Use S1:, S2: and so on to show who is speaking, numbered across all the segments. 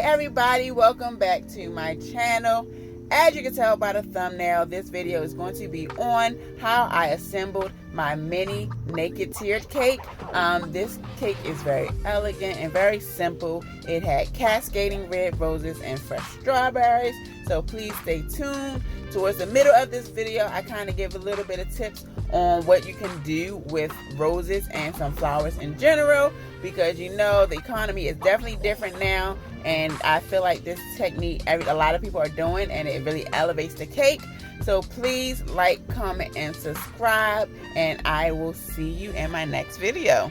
S1: Everybody, welcome back to my channel. As you can tell by the thumbnail, this video is going to be on how I assembled my mini naked tiered cake. This cake is very elegant and very simple. It had cascading red roses and fresh strawberries, so please stay tuned. Towards the middle of this video, I kind of give a little bit of tips on what you can do with roses and some flowers in general, because you know the economy is definitely different now, and I feel like this technique a lot of people are doing, and it really elevates the cake. So please like, comment, and subscribe, and I will see you in my next video.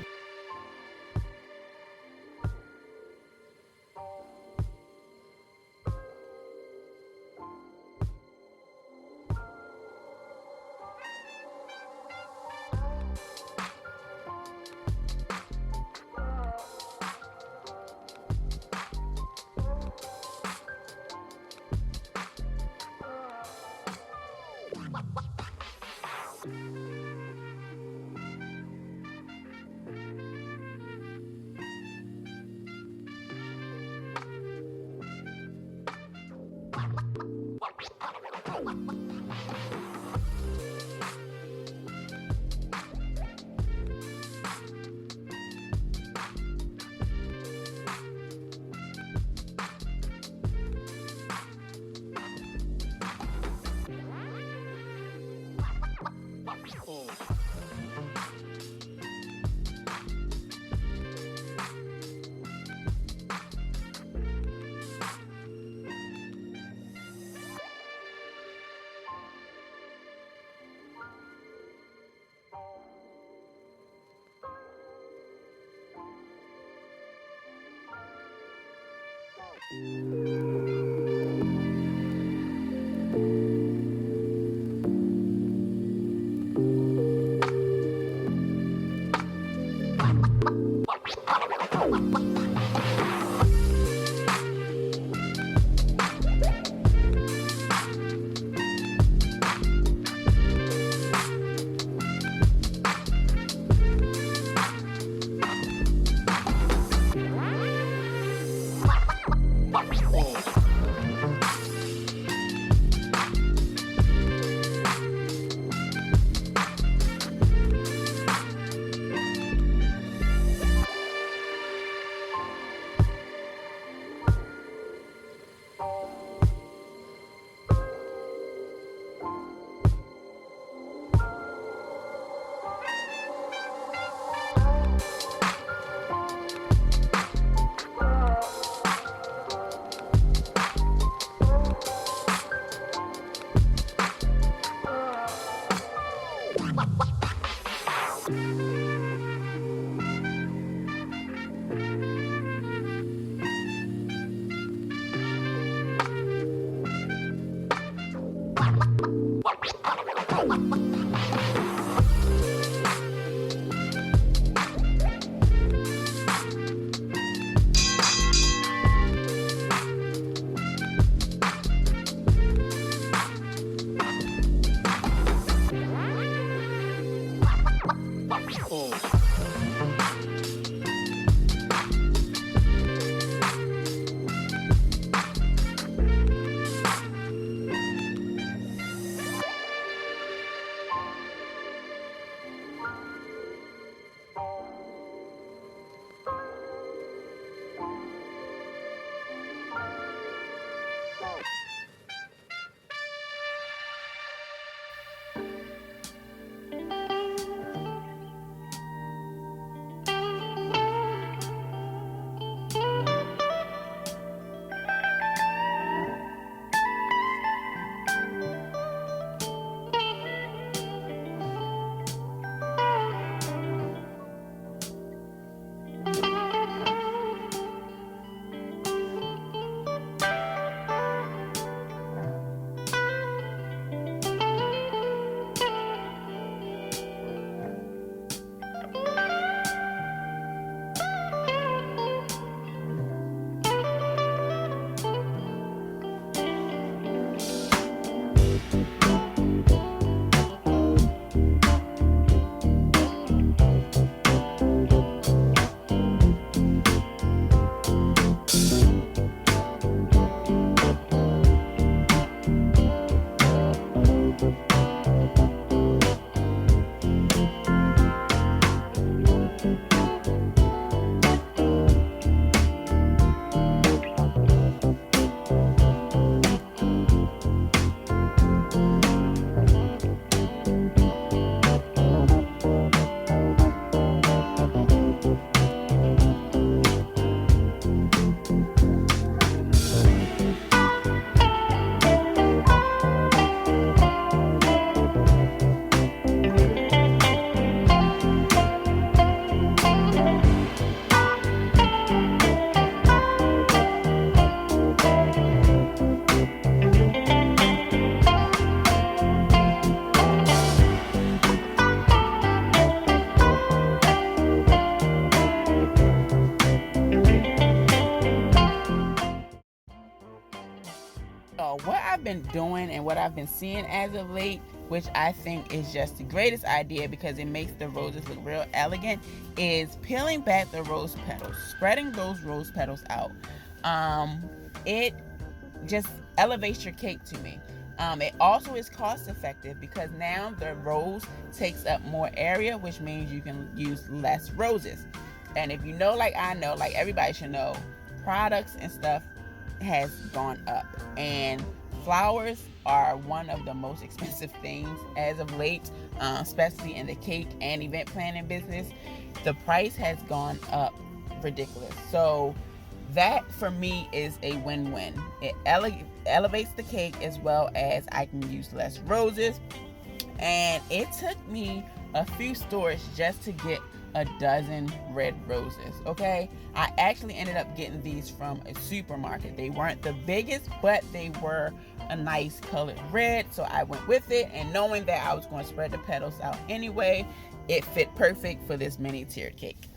S1: I've been doing and what I've been seeing as of late, which I think is just the greatest idea because it makes the roses look real elegant, is peeling back the rose petals, spreading those rose petals out. It just elevates your cake to me. It also is cost effective because now the rose takes up more area, which means you can use less roses. And if you know, like I know, like everybody should know, products and stuff has gone up, and flowers are one of the most expensive things as of late, especially in the cake and event planning business. The price has gone up ridiculous. So that for me is a win-win. It elevates the cake as well as I can use less roses. And it took me a few stores just to get a dozen red roses. Okay, I actually ended up getting these from a supermarket. They weren't the biggest, but they were a nice colored red, so I went with it, and knowing that I was going to spread the petals out anyway, it fit perfect for this mini tiered cake.